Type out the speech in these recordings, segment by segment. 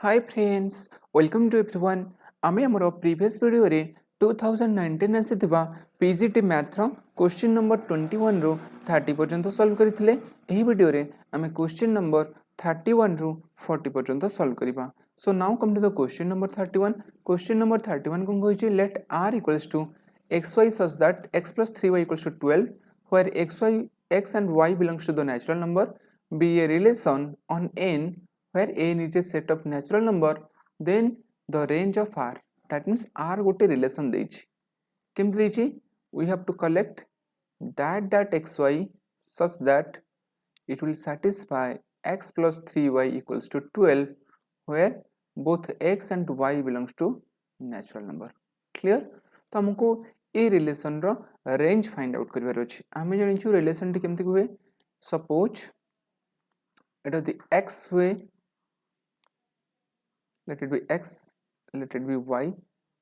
hi friends welcome to everyone आमे हमर previous video रे 2019 आसीथिबा पीजीटी मैथ रो क्वेश्चन नंबर 21 रो 30 पर्यंत सॉल्व करथिले एही वीडियो रे आमे क्वेश्चन नंबर 31 रो 40 पर्यंत सॉल्व करिबा so now come to the question number 31 को होइछि let r equals to xy such that x plus 3y equals to 12 where x and y belongs to the natural number be a relation on n where n is a set of natural number then the range of r that means r gote relation deichi kemti deichi we have to collect that xy such that it will satisfy x plus 3y equals to 12 where both x and y belongs to natural number clear तो हमको a relation row range find out करिवार अछि आमे जणिछु relation T केमति हुए suppose Etah the x हुए let it be x let it be y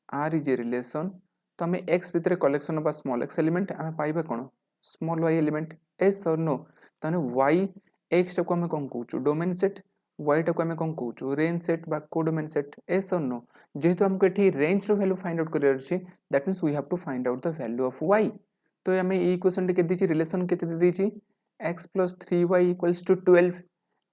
r is a relation तो हमें x भितर collection of small x element हमें पाइबा कोन स्मॉल y एलिमेंट yes और no ताने y x को हमें कोन कहूचु डोमेन सेट y को हमें कोन कहूचु रेंज सेट बा कोडोमेन सेट yes और no जेहेतु हमको एठी रेंज रो वैल्यू फाइंड आउट करियर अछि that means we have to find out the value of y तो हमें ई क्वेश्चन टी के दिछि रिलेशन केते दे दिछि x + 3y = 12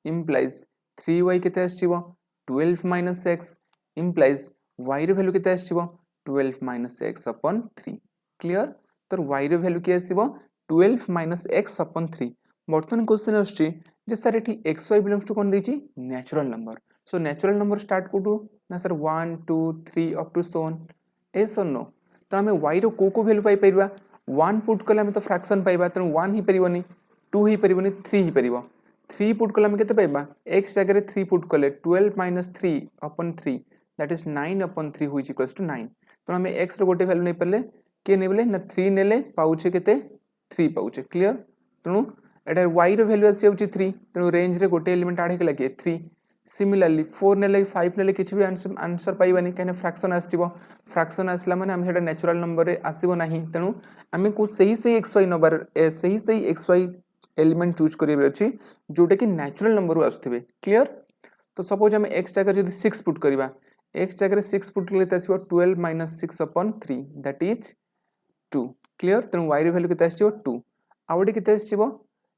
implies 3y केते आछिबो 12 minus x implies y रो वैल्यू केते आछिबो 12 minus x upon 3 क्लियर तो y रो value के आछिबो 12 minus x upon 3 बर्तमान question आछी जे सर एठी xy बिलोंग्स टू कोन देछि natural number so natural number start कोटू ना sir 1 2 3 up to so on एस और नो तो हमें y रो को वैल्यू पाई परबा 1 पुट कले हम तो फ्रैक्शन पाइबा त 1 ही परिबनी 2 ही परिबनी 3 ही परिबो 3 पुट कले हम केते पाइबा x जगह 3 पुट कले 12 minus 3 upon 3 that is 9 upon 3 which equals to 9 तो हमें x रो गोटे वैल्यू नै परले के नेबले ना 3 नेले पाउचे केते 3 पाउचे क्लियर तनु एटा y रो वैल्यू आसी होची 3 तनु रेंज रे गोटे एलिमेंट आडे के लागे 3 सिमिलरली 4 नेले 5 नेले किछ भी आंसर पाइबानी कहने फ्रैक्शन आसीबो फ्रैक्शन आसला माने हम सेटा नेचुरल नंबर रे आसीबो नाही तनु हमें को सही xy नंबर सही xy एलिमेंट चूज करिवे अछि जोटे कि नेचुरल नंबर आसथिबे क्लियर तो सपोज हम x जगह जदी 6 पुट करिबा x जगह 6 पुट लेते आसीबो 12 minus 6 upon 3 that is 2 clear Tanu y रे वैल्यू केते आसीबो 2 आउडी केते आसीबो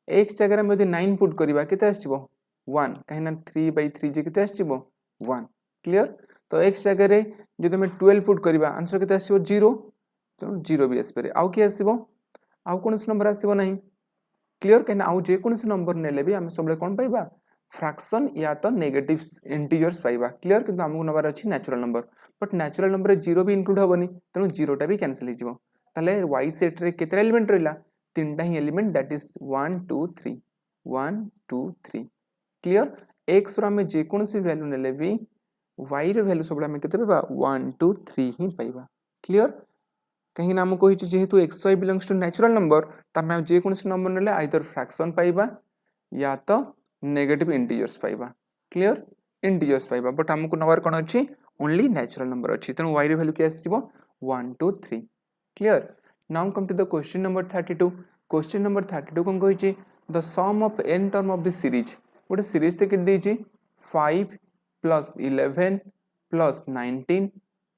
x जगह हम यदि 9 पुट करिबा केते आसीबो 1 कहना 3 by 3 जे केते आसीबो 1 क्लियर तो x जगह रे जदी हम 12 पुट करिबा आंसर केते आसीबो 0 तो 0 भी आसपरे आउ के आसीबो आउ कोनस नंबर आसीबो नाही क्लियर कहना आउ जे कोनस नंबर नेले भी हम सबले कोन पाइबा फ्रैक्शन या तो नेगेटिव इंटीजर्स पाइबा क्लियर किंतु हमको नंबर अछि natural number but natural number रे 0 भी इंक्लूड होबनी तनु 0 टा भी कैंसिल हो जिवो ताले y सेट रे केते एलिमेंट रहिला तीनटा ही element that is 1 2 3 1 2 3 clear x रो हम जे कोनसी वैल्यू नेले भी y रो वैल्यू सबले हम केते पाइबा 1 2 3 ही पाइबा क्लियर कहीं नाम को जेहेतु xy belongs to natural number तमे हम जे कोनसी नंबर नेले आइदर फ्रैक्शन पाइबा या तो नेगेटिव इंटीजर्स पाइबा क्लियर इंटीजर्स पाइबा बट हमको नंबर कोन अछि ओनली नेचुरल नंबर अछि तनो y रे वैल्यू के आसीबो 1 2 3 clear now come to the question number 32 कोन कहिछि the sum of n term of the series गोटे सीरीज ते के देछि 5 plus 11 plus 19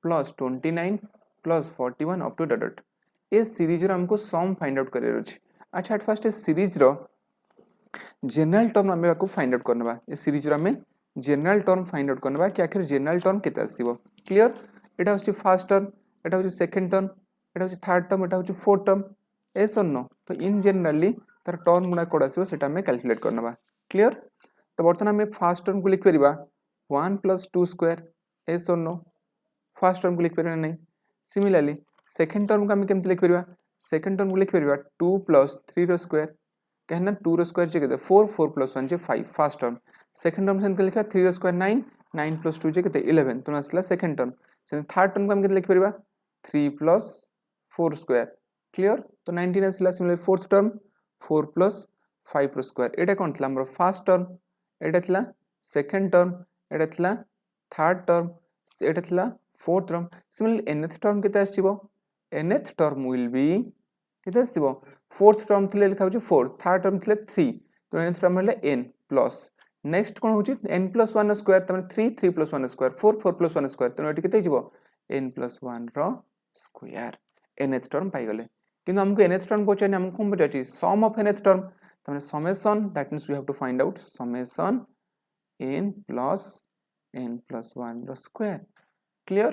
plus 29 plus 41 up to dot ए सीरीज रो हमको सम फाइंड आउट करियर अछि अच्छा एट फर्स्ट ए सीरीज रो जनरल टर्म हमें को फाइंड आउट करनबा ए सीरीज रो हमें जनरल टर्म फाइंड आउट करनबा कि आखिर जनरल टर्म केते आसीबो क्लियर एटा होछि फर्स्ट टर्म एटा होछि सेकंड टर्म एटा होछि थर्ड टर्म एटा होछि फोर्थ टर्म एस और नो तो इन जनरली तार टर्म गुना कोड आसीबो सेटा हमें कैलकुलेट करनबा क्लियर तो बर्तमान हमें फर्स्ट टर्म को लिख परिबा 1 plus 2 square yes or no first term को लिख परिबा नहीं सिमिलरली सेकंड टर्म को हम केमते लिख परिबा सेकंड टर्म को लिख परिबा 2 plus 3 रो स्क्वायर कहना 2 रो स्क्वायर जे केते 4 4 plus 1 जे 5 फर्स्ट टर्म सेकंड टर्म से लिखा 3 रो स्क्वायर 9 9 plus 2 जे केते 11 तो असला सेकंड टर्म से थर्ड टर्म को हम केते लिख परिबा 3 plus 4 स्क्वायर क्लियर तो 19 असला सिमिलर फोर्थ टर्म 4 plus 5 रो स्क्वायर एटा कोन थला हमर फर्स्ट टर्म एटा थला सेकंड टर्म एटा थला थर्ड टर्म एटा थला fourth term similarly nth term केते आसीबो nth टर्म विल बी केते आसीबो फोर्थ टर्म थले लिखा होची 4 थर्ड टर्म थले 3 तो nth टर्म हले n प्लस नेक्स्ट कौन होची n प्लस 1 स्क्वायर तमने 3 3 प्लस 1 स्क्वायर 4 4 प्लस 1 स्क्वायर तनो एटी केते जिवो n प्लस 1 रो स्क्वायर nth टर्म पाई गले किंतु हमको nth टर्म पछानी हमको कोन पछाची सम ऑफ nth टर्म तमने summation that means we have to find out summation n plus 1 रो स्क्वायर क्लियर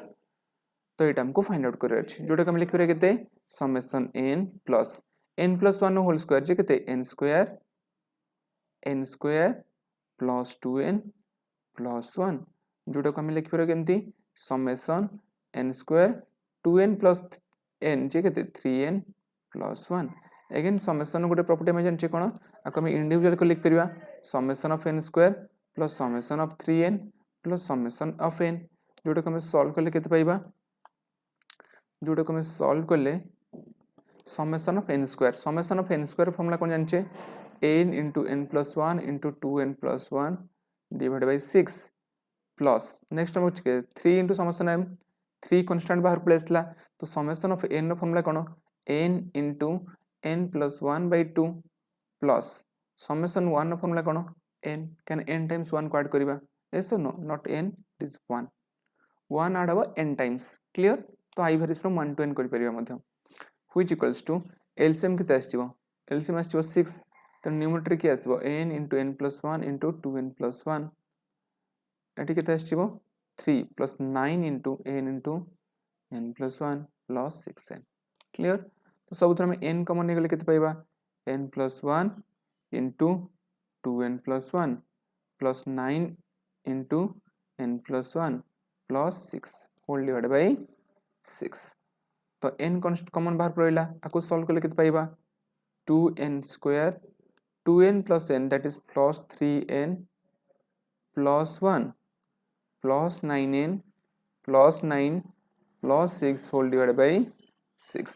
तो एटा हमको फाइंड आउट करे अछि जोटा हम लिख पारे केते summation n plus 1 whole square जे केते n square plus 2n plus 1 जोटा को हम लिख पारे केमती summation n square 2n plus n जे केते 3n प्लस 1 अगेन समेशन गोटे प्रॉपर्टी में जानचे कोन आको हम इंडिविजुअल को लिख परिबा summation of n square plus summation of 3n plus summation of n जोटा को हम सॉल्व करले केते पाइबा जोटा को हम सॉल्व करले summation of n square formula कोन जानचे n into n plus 1 into 2n plus 1 divided by 6 plus next हम 3 into summation m 3 constant बाहर प्लेस ला तो summation of n formula cone n into n plus 1 by 2 plus summation 1 formula cone n can n times 1 को add करिबा yes or no not n it is 1 add हबो n times clear तो i varies from 1 to n करि परिबा मध्य which equals to LCM किते आछिबो LCM आछिबो 6 तो numerator के आसीबो n into n plus 1 into 2n plus 1 eighty केते आछिबो 3 plus 9 into n plus 1 plus 6n clear तो सबथरा में n common ने गेले केते पाइबा n plus 1 into 2n plus 1 plus 9 into n plus 1 plus 6 whole divide by 6 तो n common बाहर पड़िला आको सॉल्व करले केते पाइबा 2n square 2n plus n that is plus 3n plus 1 plus 9n plus 9 plus 6 whole divided by 6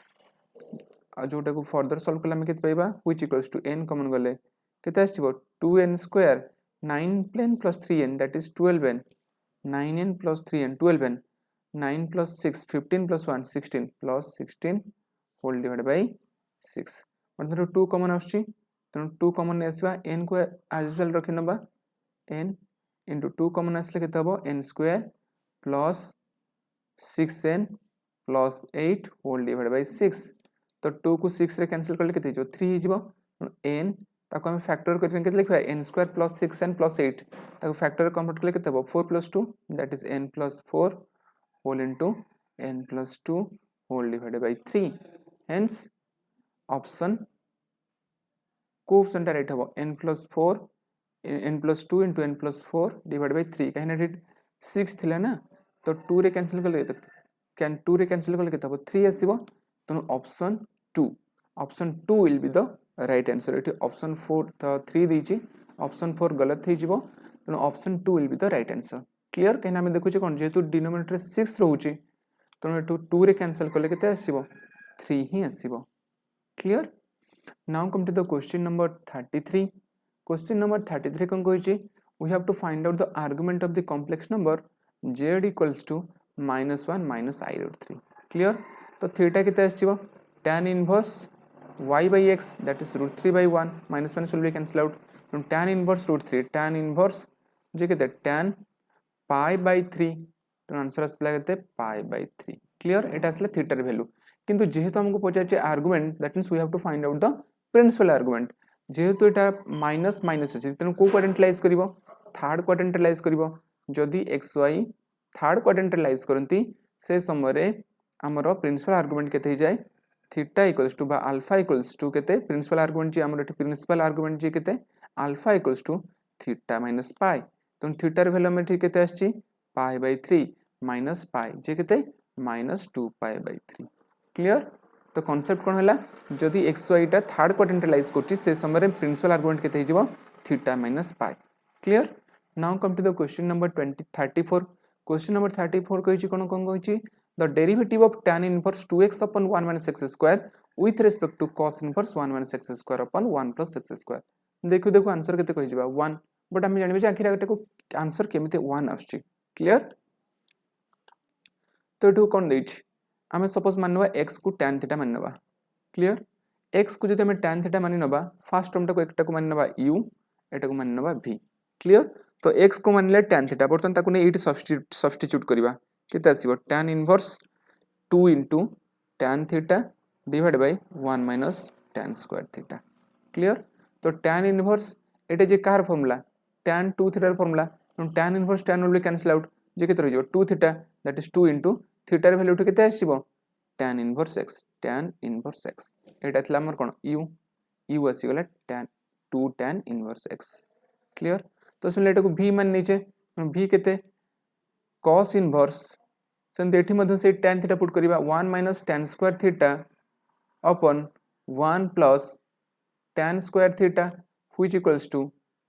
आ जोटा को further solve करले हम केते पाइबा which equals to n common गले केते आछिबो 2n square 9n plus 3n that is 12n 9n plus 3n 12n 9 plus 6 15 plus 1 16 plus 16 whole divided by 6 मतलब 2 common आछी तो 2 कॉमन ने आसीबा n को एज यूजुअल रखि नबा n into 2 कॉमन आसले केते हबो n square plus 6n plus 8 whole divide by 6 तो 2 को 6 रे कैंसिल करले केते हिजो 3 हिजो n ताको हम फैक्टर करके केते लिखबा n square plus 6n plus 8 ताको फैक्टर कन्वर्ट करले केते हबो 4 plus 2 that is n plus 4 whole into n plus 2 whole divide by 3 hence option को ऑप्शन टा राइट हबो n plus 4 n plus 2 into n plus 4 divided by 3 कहना डिट 6 थिला ना तो 2 रे कैंसिल करले तो कैन 2 रे कैंसिल करले केते हबो 3 आसीबो तो option 2 will be the right answer एठी ऑप्शन 4 तो 3 दीची ऑप्शन 4 गलत हे जिवो तो option 2 will be the right answer clear कहना हम देखु जे कोन जेतु डिनोमिनेटर 6 रहउची तो एटू 2 रे कैंसिल करले केते आसीबो 3 ही आसीबो clear now come to the question number 33 question number 33 कौन कहिची we have to find out the argument of the complex number z equals to -1 - i√3 clear तो थीटा किते आछिबो tan inverse y by x that is √3/1 -1 will be cancel out तो tan inverse √3 tan inverse जे केते tan π/3 तो answer आसला केते π/3 clear एटा आसला theta रे वैल्यू किंतु जेहेतु हमको पचाचे argument that means we have to find out the principal argument जेहेतु एटा माइनस माइनस अछि तनो को क्वाड्रेंट लाइज करिवो थर्ड क्वाड्रेंट लाइज करिवो जदी xy थर्ड क्वाड्रेंट लाइज करंती से समय रे हमरो प्रिंसिपल आर्गुमेंट केते हो जाय थीटा इक्वल्स टू बा अल्फा इक्वल्स टू केते प्रिंसिपल आर्गुमेंट जे हमरो एटी प्रिंसिपल आर्गुमेंट जे केते alpha equals to theta minus pi तो थीटा रे वैल्यू में ठीक केते आछि π/3 माइनस पाई जे केते -2π/3 क्लियर तो कांसेप्ट कोन हला जदी xy टा थर्ड क्वाड्रेंट लाइज करछि से समय रे प्रिंसिपल आर्गुमेंट केते हिजबो theta minus pi clear now come to the question number 34 question number 34 कहिछि कोन कहिछि the derivative of tan inverse 2x upon 1 minus x square with respect to cos inverse 1 minus x square upon 1 plus x square देखु answer केते कहिजिबा 1 but हम जानिबे जे आखिर आगटे को answer केमिते 1 आछछि clear तो एठू कोन दैछि आमे सपोज मानवा x को tan थीटा मानवा क्लियर x को जदि हमें tan थीटा मानि नबा फर्स्ट टर्म टा को एकटा को मानि नबा u एटा को मानि नबा v क्लियर तो x को मानिले tan थीटा बर्तन ताकू ने एटी सब्स्टिट्यूट करबा केते आसीबो tan inverse 2 into tan theta divide by 1 minus tan square theta clear तो tan inverse Ete J car formula tan 2 theta formula tan inverse tan will be cancel out जे केते रहिजो 2 theta that is 2 into theta रे value केते आसीबो tan inverse x एटा थला हमर कोन u आसी गला tan 2 tan inverse x clear तो सुन लेटा को v मान नीचे v केते cos इनवर्स सेंते एठी मध्ये से tan थीटा पुट करिबा 1 minus tan square theta upon 1 plus tan square theta which equals to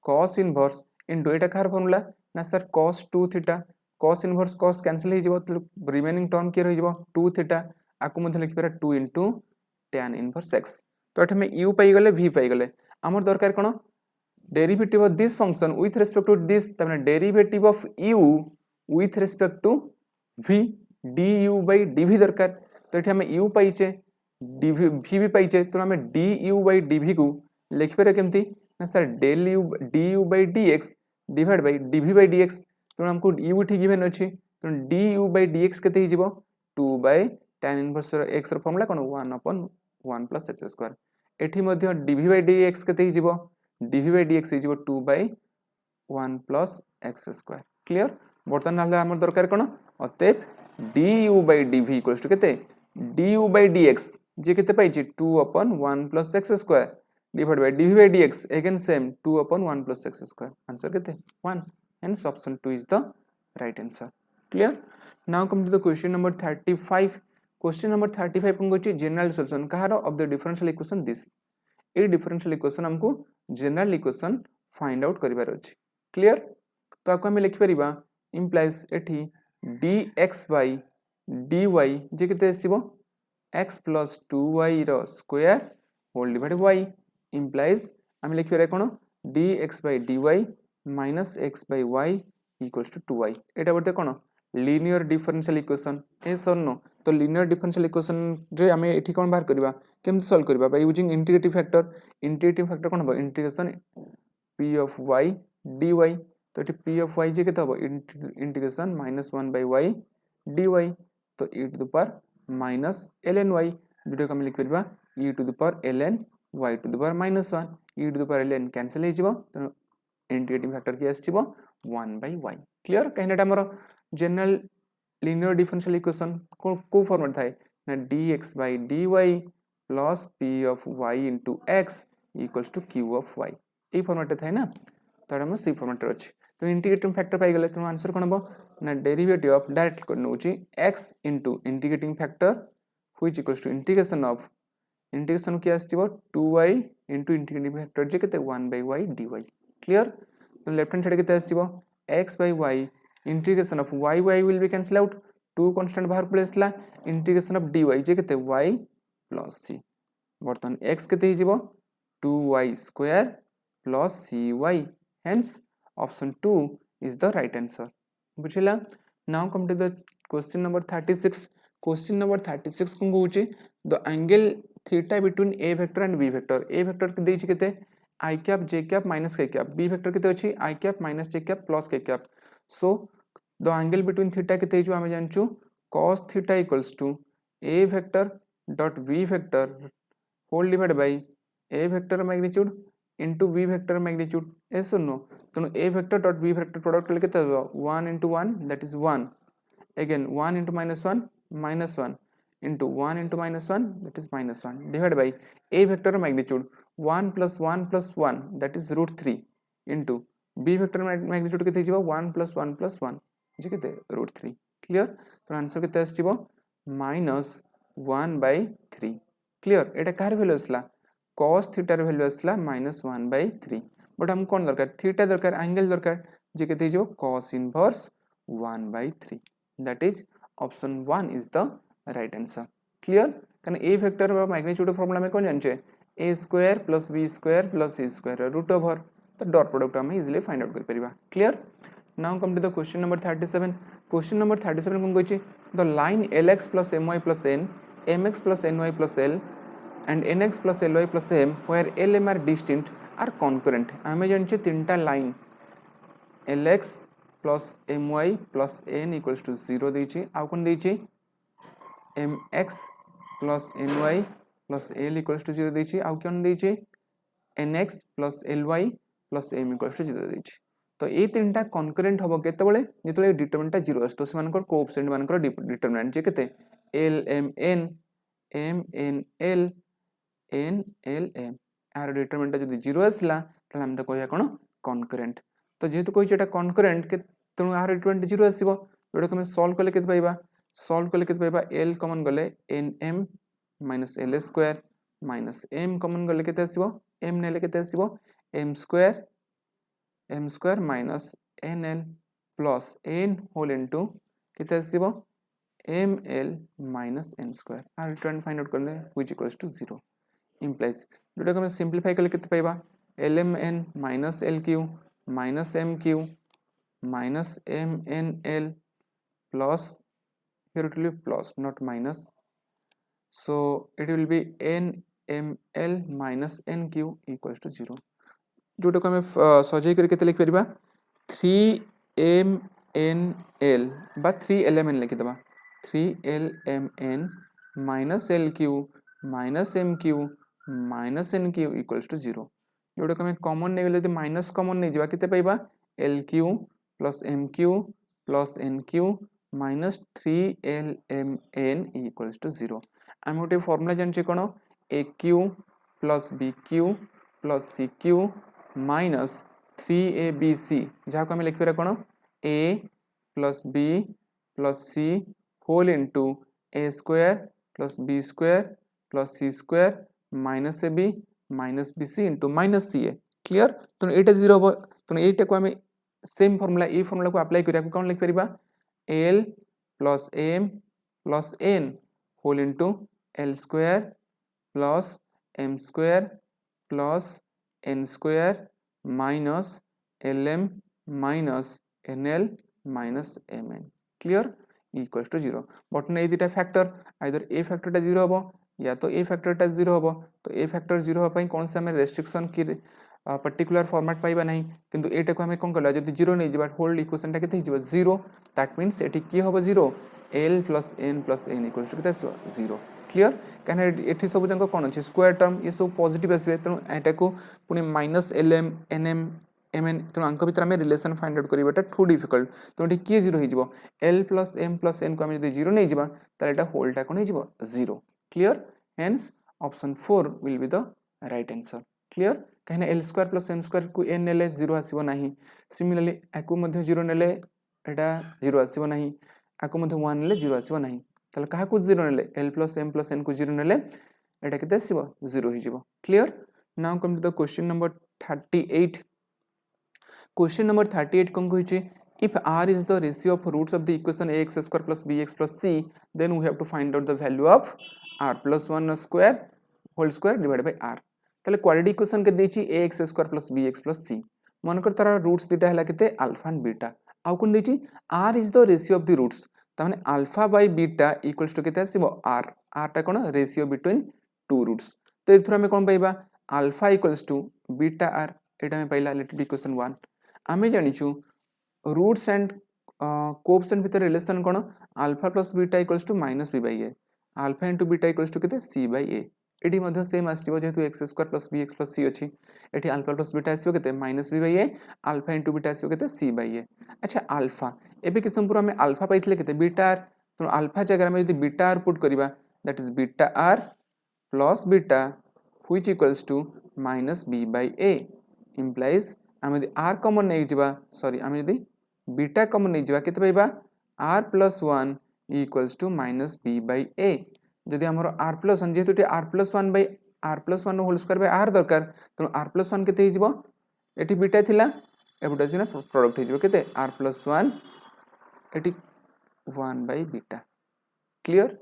cos inverse into Etah car formula ना sir cos 2 theta cos inverse cos cancel हो जिवो तो remaining term के रहि जिवो 2 theta आकु मध्ये लिखि पारा 2 into tan inverse x तो एठे में u पाई गले v पाई गले हमर दरकार कोन derivative of this function with respect to this तने derivative of u with respect to v du by dv दरकार तो एठे हमें u पाइचे dv v भी पाइचे तो हमें du by dv को लिखि पारे केमती ना sir del u du by dx divide by dv by dx तो हमको u ठीक गिवन अछि तो du by dx केते हि जिवो 2 by tan इनवर्स x र फार्मूला कोन 1 upon 1 plus x स्क्वायर एठी मध्ये dv by dx केते हि जिवो dv by dx हि जिवो 2 by 1 plus x square clear बर्तन नाले हमर दरकार कोन अतएव du by dv equals to केते du by dx जे केते पाइछि 2 upon 1 plus x square divided by dv by dx again same 2 upon 1 plus x square answer केते 1 hence option 2 is the right answer clear now come to the question number 35 question number 35 को गोची general solution कहारो of the differential equation this ए differential equation हमको general equation find out करिवार अछि clear तो आको हम लिखि परिबा इंप्लाइज एठी dx by dy जे केते आसीबो x plus 2y रो square whole divide y implies हम लिखि रे कोन dx by dy minus x by y equals to 2y एटा बते कोन linear differential equation yes or no तो लीनियर डिफरेंशियल इक्वेशन रे हमें एठी कोन बाहर करबा केमति सॉल्व करबा बाय यूजिंग इंटीग्रेटिव फैक्टर कोन हो integration p of y dy तो एठी p of y जे केते हो इंटीग्रेशन -1 by y dy तो e to the power minus ln y video को हम लिख परबा e to the power ln y to the power -1 e to the power ln cancel हे जिवो तो इंटीग्रेटिंग फैक्टर के आसीबो 1 by y क्लियर कहनेटा हमर जनरल लीनियर डिफरेंशियल इक्वेशन को फॉर्मेट थाए ना dx by dy plus p of y into x equals to q of y A format थाए ना तो हम सी फॉर्मेट अछि तो इंटीग्रेटिंग फैक्टर पाई गेले तो आंसर कोन हो ना डेरिवेटिव ऑफ डायरेक्ट को नउची x into integrating factor which equals to integration of integration के आसीबो 2y into इंटीग्रेटिंग फैक्टर जे केते 1 by y dy क्लियर तो लेफ्ट हैंड साइड केते आसीबो x by y integration of y will be cancel out 2 constant बाहर प्लेसला integration of dy जे केते y plus c बर्तन x केते हि जिवो 2y square plus cy hence option 2 is the right answer बुझिला now come to the question number 36 question number 36 को होची the angle theta between a vector and b vector a vector के देछि केते I cap j cap minus k cap b vector केते अछि I cap minus j cap plus k cap so the angle between theta केते हि जो हम जानचू cos theta equals to a vector dot b vector whole divided by a vector magnitude into v vector magnitude yes or no तो a vector dot b vector product केते हो 1 into 1 that is 1 again 1 into minus 1 into 1 into -1 that is -1 divided by a vector magnitude 1 plus 1 that is √3 into b vector magnitude केते हिजबो 1 plus 1 जे केते √3 clear तो answer केते आछिबो -1/3 clear एटा car value असला cos theta र value असला -1/3 but हम कोन दरकार theta दरकार angle दरकार जे केते हिजबो cos inverse 1/3 that is option 1 is the right answer clear कारण a vector और magnitude फॉर्मूला में कौन जानचे a square plus b square plus c square root over तो डॉट प्रोडक्ट हम इजीली फाइंड आउट कर परिबा clear now come to the question number 37 question number 37 कोन कहछि the line lx plus my plus n mx plus ny plus l and nx plus ly plus m where lm are distinct are concurrent हमें जानचे तीनटा line lx plus my plus n equals to 0 देछि आउ कोन देछि mx plus ny plus l equals to 0 देछि आउ कोन देछि nx plus ly plus m equals to 0 देछि तो ये तीनटा कनकरेंट हबो केतेबेले जेतेबेले डिटरमिनेंट 0 आस तो से मानकर कोएफिशिएंट मानकर डिटरमिनेंट जे केते l m n m n l n l m आर डिटरमिनेंट जदि 0 आसला तले हम त कहया कोन कनकरेंट तो जेहेतु कोइ एटा कनकरेंट के तेणु आर डिटरमिनेंट 0 आसीबो जोटा हम सॉल्व कले केते पाइबा सॉल्व कले केते पाइबा l कॉमन गले nm minus l square minus m common गले केते आसीबो m नेले केते आसीबो m स्क्वायर minus nl plus n whole into केते आसीबो ml माइनस n स्क्वायर आर डिटरमिनेंट फाइंड आउट करले व्हिच इक्वल्स टू 0 implies जोटा हम सिंपलीफाई कले केते पाइबा lmn minus lq minus mq minus mnl plus here it will be plus not minus so it will be nml minus nq equals to 0 जोटा को हमें सजाई करके लिख परिबा 3mnl बा 3lmn लिखि दबा 3lmn minus lq minus mq minus nq equals to 0 जोटा को हमें कॉमन नै गले माइनस कॉमन नै जिबा केते पाइबा lq plus mq plus nq minus 3lmn equals to 0 आम गोटे फॉर्मूला जानछे कोन aq plus bq plus cq minus 3abc जहा को हम लिख पेरा कोन a plus b plus c whole into a square plus b square plus c square minus ab minus bc into minus ca clear तो एटा 0 हो तो एटा को हम सेम फार्मूला ए फार्मूला को अप्लाई करिया कोन लिख परिबा l plus m plus n whole into l square plus m square plus n square minus lm minus nl minus mn clear equals to 0 but नै दिटा फैक्टर आइदर ए फैक्टरटा 0 होबो या तो ए फैक्टरटा 0 होबो तो ए फैक्टर 0 हो पई कोन से हम रेस्ट्रिक्शन की पर्टिकुलर फॉर्मेट पाइबा नहीं किंतु एटा को हम कोन कला जदी 0 नै जिबा होल इक्वेशन ता केते हिजबो 0 दैट मींस एटी की होबो 0 l plus n equals to केते 0 क्लियर कहना एठी सब जंक कोन अछि स्क्वायर टर्म ये सब पॉजिटिव आसीबे त एटा को पुनी माइनस lm nm mn तो अंक भीतर में रिलेशन फाइंड आउट करिबाटा टू डिफिकल्ट तो एटी की 0 हिजबो l plus m plus n को हम जदी 0 नै जिबा त एटा होलटा कोन हिजबो 0 clear hence option 4 will be the right answer clear कहना l square plus m square को n नेले 0 आसीबो नाही सिमिलरली आकु मध्ये 0 नेले एटा 0 आसीबो नाही आकु मध्ये 1 नेले 0 आसीबो नाही तले कहा को 0 नेले l plus m plus n को 0 नेले एटा केते आसीबो 0 हिजबो clear now come to the question number 38 question number 38 कोन कहिछि if r is the ratio of roots of the equation ax square plus bx plus c then we have to find out the value of r plus 1 square whole square divided by r तले quadratic equation के देछि ax square plus bx plus c मनकर तारा roots दिटा हला केते alpha and beta आउ कोन देछि r is the ratio of the roots त माने alpha by beta equals to केते आसीबो r r टा कोन रेशियो बिटवीन टू रूट्स तो एथरा में कोन पाइबा alpha equals to beta r एटा में पाइला लेट इक्वेशन 1 आमे जानिछु रूट्स एंड कोएफिशिएंट भीतर रिलेशन कोन alpha plus beta equals to minus b by a alpha into beta equals to केते c बाय a एटी मध्ये सेम आसीबो जेतु x square plus bx plus c अछि एटी अल्फा प्लस बीटा आसीबो केते minus b by a alpha into beta आसीबो केते c बाय a अच्छा अल्फा एबे कि संपूर्ण में अल्फा पाइथिले केते बीटा r तो अल्फा जगह में यदि बीटा r पुट करबा that is beta r plus beta which equals to minus b by a implies हम यदि r कॉमन नै जिबा सॉरी हम यदि बीटा कॉमन नै जिबा केते पाइबा r plus 1 equals to minus b by a जदि हमरो r plus 1 जेतुटी r plus 1 by r plus 1 whole square by r दरकार तो r plus 1 केते हिजबो एटी बीटा थिला एबुटा सिना प्रोडक्ट हिजबो केते r plus 1 eighty 1 by beta clear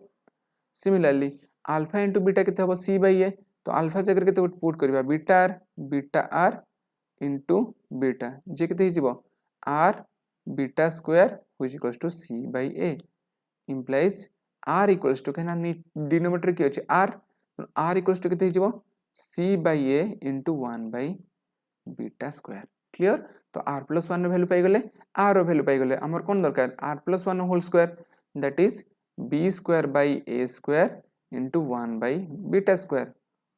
similarly alpha into beta केते हबो c by a तो अल्फा जगह केते पुट करबा बीटा r into बीटा जे केते हिजबो r beta square which equals to c by a implies r equals to कहना denominator की अछि r तो r equals to केते हिजबो c by a into 1 by beta square clear तो R plus one value पाइगले R value पाइगले आमर कौन दरकार R plus one whole square that is B square by A square into one by beta square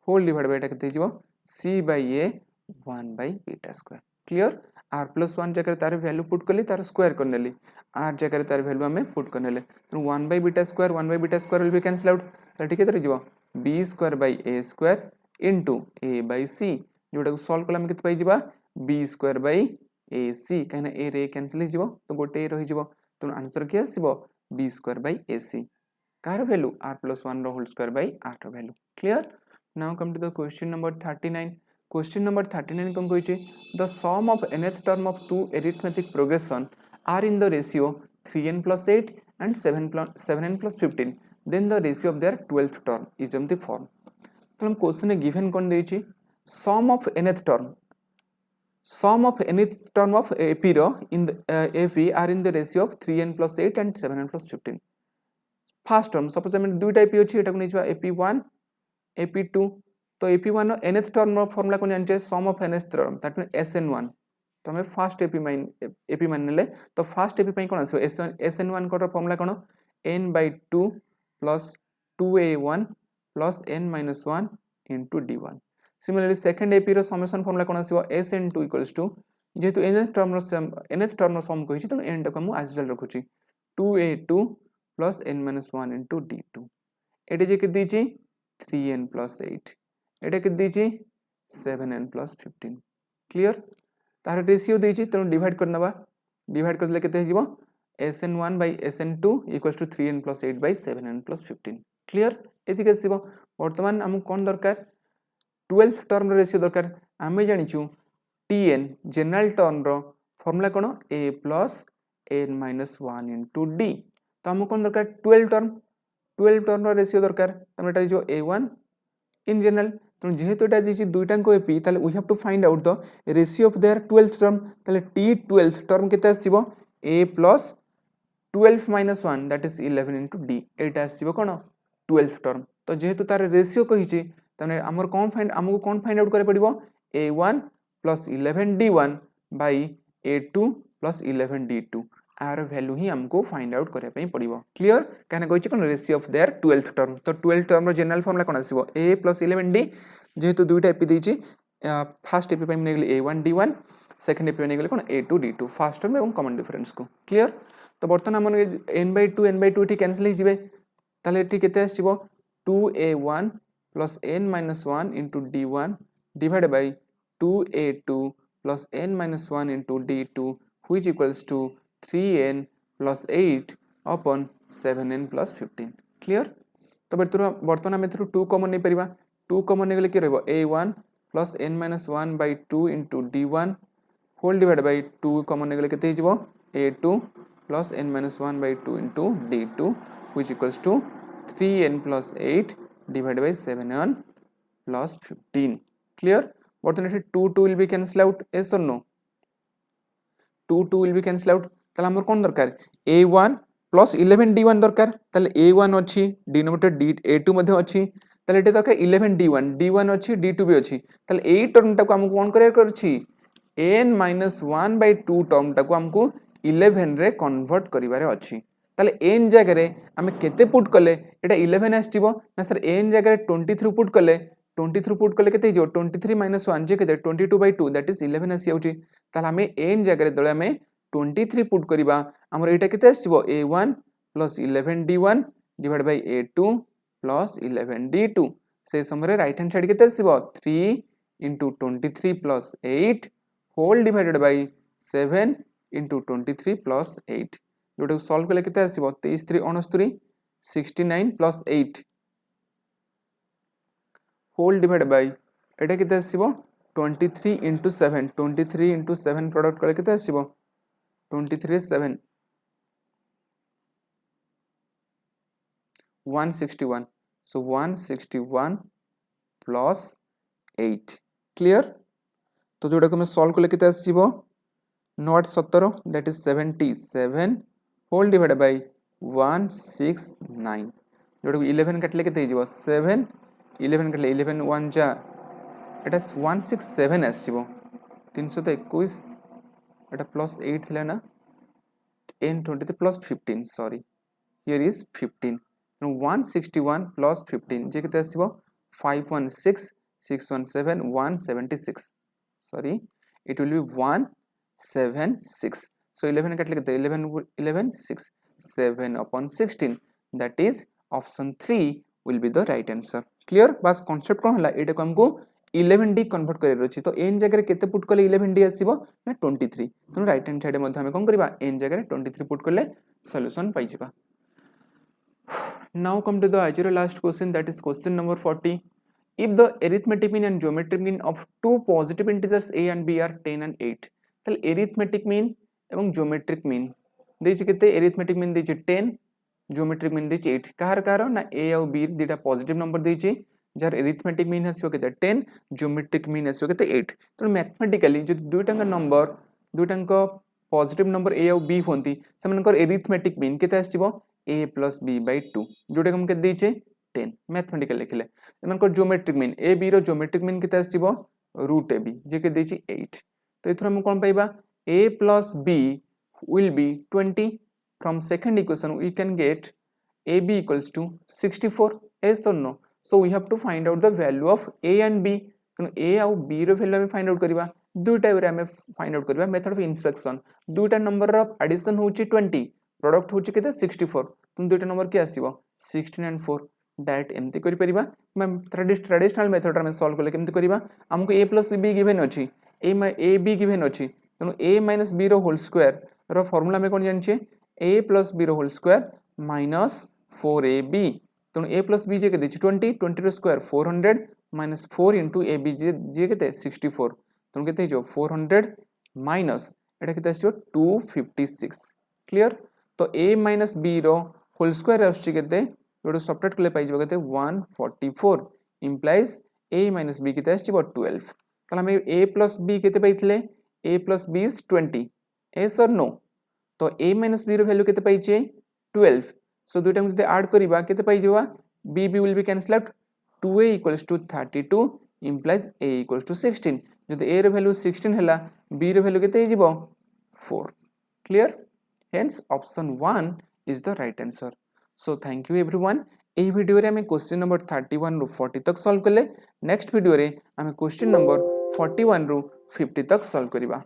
whole divide by केते हिजो C by A one by beta square clear R plus one जगह तार value put कली तार square कर नेली are जगह तार value आम पुट कर नेले तो one by beta square will be cancel out तो ठीक है तो B square by A square into A by C जोटा सॉल्व कला केते पाई जिबा B square by A C कहीं ए रे कैंसल हो तो गोटे रही तो आंसर किए आसो B square by A C कार value R plus one whole square by R value clear now come to the question number 39 question number 39 कौन कही the sum of nth term of two arithmetic progression are in the ratio 3n plus 8 and 7n plus 15 then the ratio of their 12th term is of the form तो हम question में given कौन देछि sum of nth term of AP रो in the AP are in the ratio of 3n plus 8 and 7n plus 15 first term suppose हम दुईटा AP अछि एटा को नेछवा AP1 AP2 तो AP1 रो nth टर्म रो फार्मूला को जानचे sum of nth term that mean SN1 तो हमें फर्स्ट AP मान नेले तो फर्स्ट AP पई कोन आसो SN1 को फार्मूला कोन n/2 plus 2a1 plus n minus 1 into d1 similarly second AP रो समेशन फार्मूला कोन आसीबो SN2 equals to जेतु nth टर्म रो सम कहिछि त n टको मु एज वेल रखुछि 2a2 plus n minus 1 into d2 एटे जे के दिछि 3n plus 8 एटे के दिछि 7n plus 15 क्लियर तार रेशियो दिछि त डिवाइड करनबा डिवाइड करले केते हिजिबो SN1 by SN2 equals to 3n plus 8 by 7n plus 15 clear एति के सिबो वर्तमान हम कोन दरकार 12th टर्म रो रेशियो दरकार आमे जानिछु Tn जनरल टर्म रो फार्मूला कोन a plus n minus 1 into d तो हम कोन दरकार 12 टर्म रो रेशियो दरकार तमे एटा जो a1 इन जनरल तो जेहेतु एटा दिछि दुईटा को एपी ताले we have to find out the ratio of their 12th term ताले t12th टर्म केते आसीबो a plus 12 minus 1 that is 11 into d Etah आसीबो cone 12th term तो जेहेतु तार रेशियो कहिछि तने हमर हमको कोन फाइंड आउट करे पड़िबो a1 plus 11 d1 by a2 plus 11 d2 आर वैल्यू ही हमको फाइंड आउट करे पई पड़िबो क्लियर कहना कहिछि कोन ratio of their 12th term तो 12th टर्म रो जनरल फार्मूला कोन आसीबो a plus 11d जेहेतु दुईटा एपी दिछि फर्स्ट एपी पई नेगले a1 d1 सेकंड एपी नेगले कोन a2 d2 फर्स्ट टर्म एवं कॉमन डिफरेंस को क्लियर तो बर्तन हमन n/2 एठी कैंसिल हि जिवे ताले एठी केते आसीबो 2a1 plus n minus 1 into d1 divided by 2a2 plus n minus 1 into d2 which equals to 3n plus 8 upon 7n plus 15 clear तो बर्तमान हम एथरु 2 कॉमन नै परिबा 2 कॉमन नै गेले कि रहबो a1 plus n minus 1 by 2 into d1 whole divided by 2 common नै गेले केते हिजबो a2 plus n minus 1 by 2 into d2 which equals to 3n plus 8 divided by 7n plus 15 clear बर्तमान एठी 2 will be cancel out yes or no 2 will be cancel out ताले हमर कोन दरकार a1 plus 11 d1 दरकार ताले a1 अछि denominator d a2 मध्ये अछि ताले एटे दरकार 11 d1 अछि d2 भी अछि ताले एई टर्म टा को हमको कोन करे करछि n minus 1 by 2 टर्म टा को हमको 11 रे कन्वर्ट करिवारे अछि ताले n जगह रे हम केते पुट कले एटा 11 आछिबो ना सर n जगह रे 23 पुट कले 23 पुट कले केते जो 23 minus 1 जे केते 22 by 2 that is 11 आसी आउची ताले हमें n जगह रे दळे हमें 23 पुट करिबा हमर एटा केते आछिबो a1 plus 11 d1 divided by a2 plus 11 d2 से समय राइट हैंड साइड केते आछिबो 3 into 23 plus 8 whole divided by 7 into 23 plus 8 जोटा सॉल्व कले केते आछिबो 23 3 69 69 plus 8 whole divided by एटा केते आछिबो 23 into 7 23 into 7 प्रोडक्ट कले केते आछिबो 23 7 161 so 161 plus 8 clear तो जोटा को मैं सॉल्व कले केते आछिबो 17 that is 77 whole divided by 169 जोटा को 11 काटले केते हिजबो 7 11 काटले 11 1 जा एटा 167 आछिबो 321 एटा प्लस 8 थिला ना n23 plus 15 sorry here is 15 161 plus 15 जे केते आसीबो 516 617 176 sorry it will be 176 so 11 काटले केते 11 11 6 7 upon 16 that is option 3 will be the right answer clear बस concept कोन हला एटा को हमको 11d कन्वर्ट करे अछि तो n जगह रे केते पुट करले 11d आसीबो ना 23 तो राइट हैंड साइड मध्ये हम कोन करबा n जगह रे 23 पुट करले सॉल्यूशन पाइ जिबा now come to the Ajiro last question that is question number 40 if the arithmetic mean and geometric mean of two positive integers a and b are 10 and 8 ताले arithmetic mean एवं geometric mean देछि केते arithmetic mean देछि 10 geometric mean देछि 8 कहर कहर ना a और b दुटा पॉजिटिव नंबर देछि जार arithmetic mean हसियो केते 10 geometric mean हसियो केते 8 तो मैथमेटिकली जो दुटांका नंबर दुटांका पॉजिटिव नंबर a और b होंती समनकर arithmetic mean केते आसीबो a plus b by 2 जोटा हम के देछे 10 मैथमेटिकल लिखले एमनकर ज्योमेट्रिक मीन a b रो ज्योमेट्रिक मीन केते आसीबो रूट a b जे के देछि 8 तो एथरा हम कोन पाइबा a plus b will be 20 from second equation we can get ab equals to 64 yes or no so we have to find out the value of a and b तो a और b रो value हम find out करबा दुटा वे हम find out करबा method of inspection दुटा number रो addition होची 20 प्रोडक्ट होची केते 64 तुम दुटा नंबर के आसीबो 16 and 4 डायरेक्ट एमती करि परिबा मैम ट्रेडिशनल मेथड रे सॉल्व करले केमती करिबा हमको a plus b गिवन अछि a b गिवन अछि तनो a minus b रो होल स्क्वायर रो फार्मूला में कोन जानछे a plus b रो होल स्क्वायर minus 4ab तनो a plus b जे के दिछि 20 रो स्क्वायर 400 minus 4 into ab जे केते 64 तनो केते जो 400 minus एटा केते आछो 256 क्लियर तो a minus b रो होल स्क्वायर आछी केते जोडो सब्ट्रैक्ट करले पाइ जबो केते 144 implies a minus b केते आछी 12 तला हम a plus b केते पाइतले a plus b is 20 yes or no तो a minus b रो वैल्यू केते पाइचे 12 सो दुटा हम जते ऐड करिबा केते पाइ जबा b will be cancel out 2a equals to 32 implies a equals to 16 जते a रो वैल्यू 16 हला b रो वैल्यू केते हिजिबो 4 clear hence option 1 is the right answer so thank you everyone এই ভিডিও রে আমি क्वेश्चन नंबर 31 रु 40 तक solve करले नेक्स्ट वीडियो रे আমি क्वेश्चन नंबर 41 रु 50 तक सॉल्व करिबा